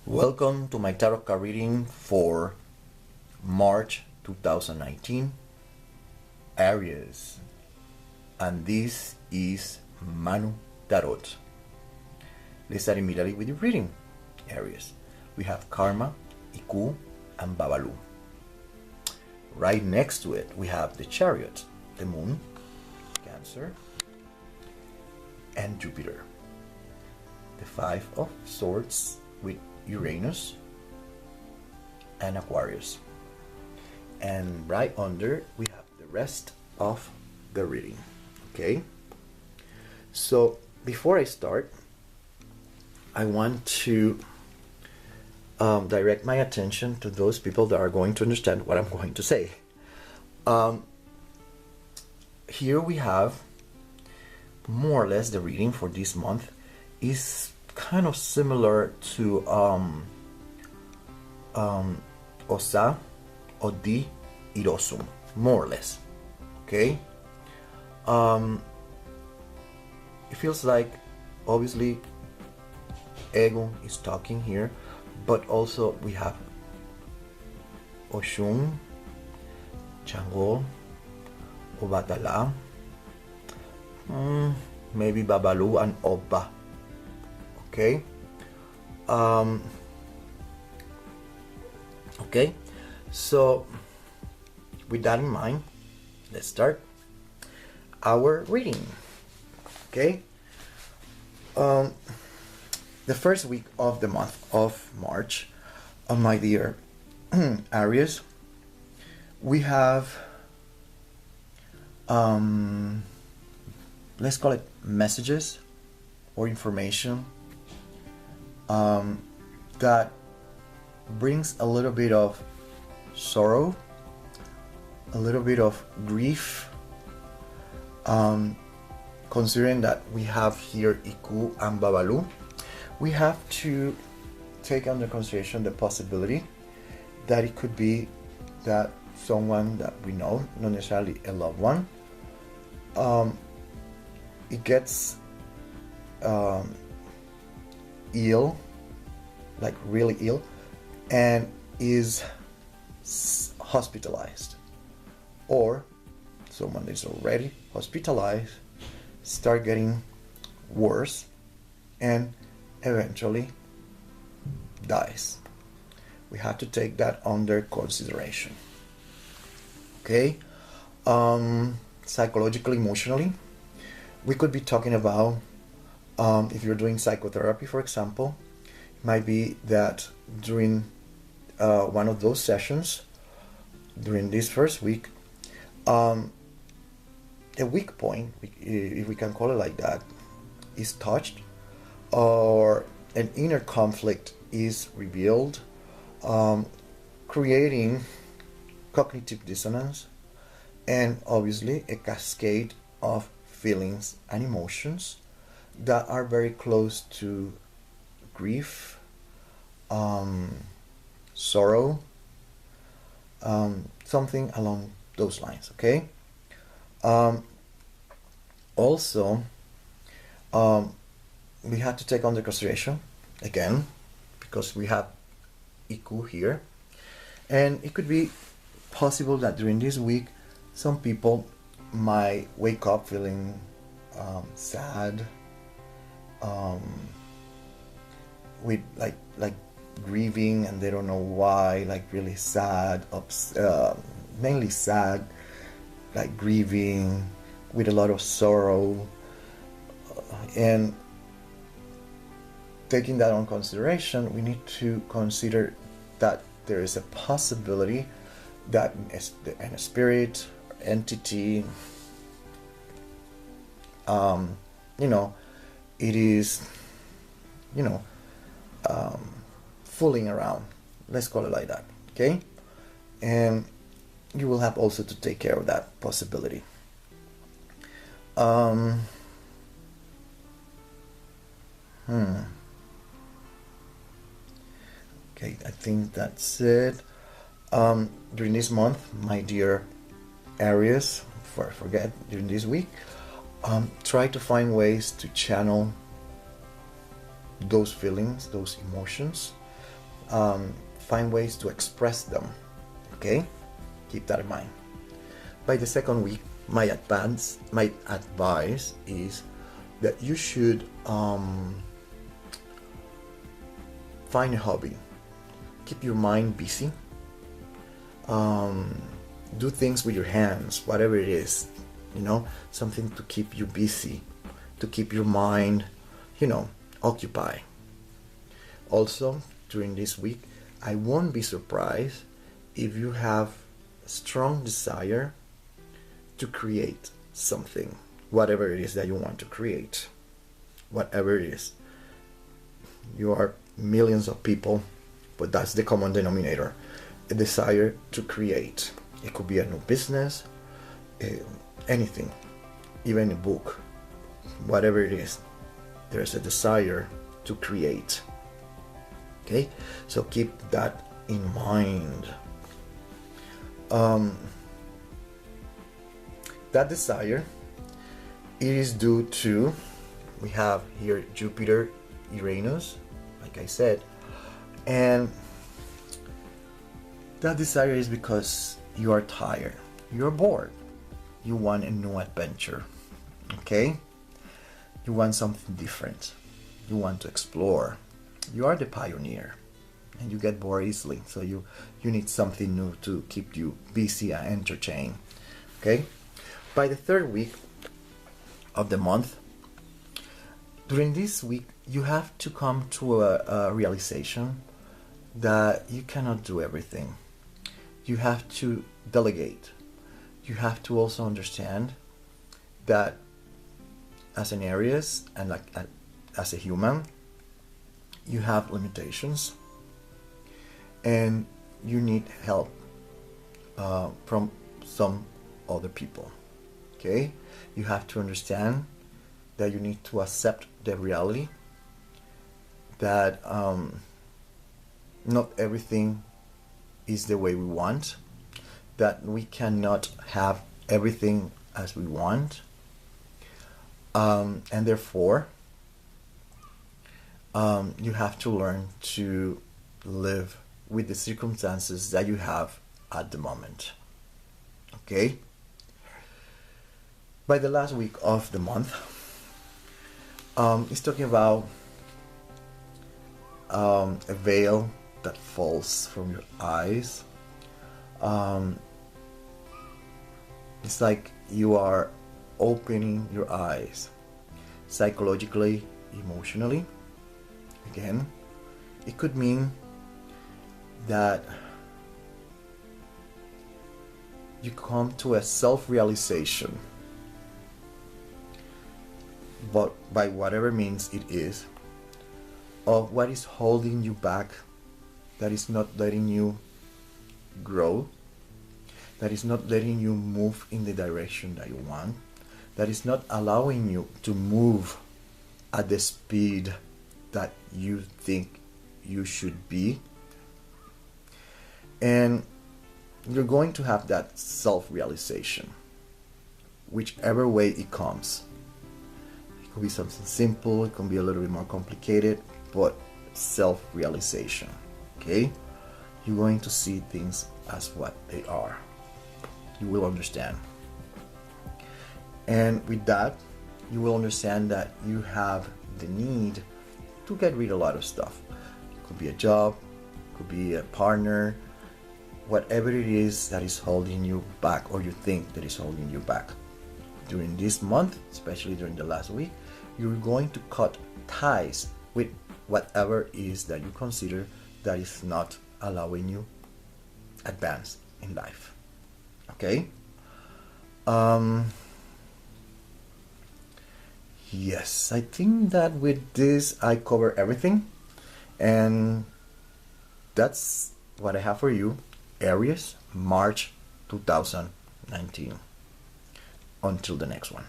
Welcome to my tarot card reading for March 2019, Aries, and this is Manu Tarot. Let's start immediately with the reading. Aries, we have Karma, Iku, and Babalu. Right next to it, we have the Chariot, the Moon, Cancer, and Jupiter. The Five of Swords with Uranus and Aquarius. And right under we have the rest of the reading. Okay, so before I start, I want to direct my attention to those people that are going to understand what I'm going to say. Here we have more or less the reading for this month is kind of similar to Osa, Odi, Irosum, more or less. Okay, it feels like obviously Ego is talking here, but also we have Oshun, Changol, Obatala, maybe Babalu and Oba. Okay. Okay, so with that in mind, let's start our reading. Okay, the first week of the month of March, my dear Aries, we have let's call it messages or information that brings a little bit of sorrow, a little bit of grief, considering that we have here Iku and Babalu. We have to take under consideration the possibility that it could be that someone that we know, not necessarily a loved one, it gets ill, like really ill, and is hospitalized, or someone is already hospitalized start getting worse and eventually dies. We have to take that under consideration. Okay, psychologically, emotionally, we could be talking about if you're doing psychotherapy, for example, it might be that during one of those sessions, during this first week, a weak point, if we can call it like that, is touched, or an inner conflict is revealed, creating cognitive dissonance, and obviously a cascade of feelings and emotions that are very close to grief, sorrow, something along those lines. Okay. Also, we have to take under consideration again, because we have Iku here, and it could be possible that during this week some people might wake up feeling sad, with like grieving, and they don't know why, like really sad, mainly sad, like grieving with a lot of sorrow, and taking that on consideration, we need to consider that there is a possibility that a spirit or entity, it is, fooling around. Let's call it like that. Okay, and you will have also to take care of that possibility. Okay, I think that's it. During this month, my dear Aries, during this week, try to find ways to channel those feelings, those emotions, find ways to express them. Okay, keep that in mind. By the second week, my advice is that you should find a hobby. Keep your mind busy. Do things with your hands, whatever it is, something to keep you busy, to keep your mind, occupied. Also, during this week, I won't be surprised if you have a strong desire to create something, whatever it is that you want to create, whatever it is. You are millions of people, but that's the common denominator, a desire to create. It could be a new business, anything, even a book, whatever it is, there's a desire to create. Okay, so keep that in mind. That desire, it is due to, we have here Jupiter, Uranus, like I said, and that desire is because you are tired, you're bored, you want a new adventure, okay? You want something different, you want to explore. You are the pioneer and you get bored easily, so you need something new to keep you busy and entertained, okay? By the third week of the month, during this week, you have to come to a realization that you cannot do everything. You have to delegate. You have to also understand that as an Aries and as a human, you have limitations and you need help from some other people. Okay? You have to understand that you need to accept the reality that not everything is the way we want, that we cannot have everything as we want, and therefore you have to learn to live with the circumstances that you have at the moment. Okay? By the last week of the month, it's talking about a veil that falls from your eyes. It's like you are opening your eyes psychologically, emotionally. Again, it could mean that you come to a self-realization, but by whatever means it is, of what is holding you back, that is not letting you grow, that is not letting you move in the direction that you want, that is not allowing you to move at the speed that you think you should be. And you're going to have that self-realization, whichever way it comes. It could be something simple, it can be a little bit more complicated, but self-realization. Okay? You're going to see things as what they are. You will understand. And with that, you will understand that you have the need to get rid of a lot of stuff. It could be a job, it could be a partner, whatever it is that is holding you back, or you think that is holding you back. During this month, especially during the last week, you're going to cut ties with whatever it is that you consider that is not allowing you advance in life. Okay? Yes, I think that with this I cover everything, and that's what I have for you. Aries, March 2019. Until the next one.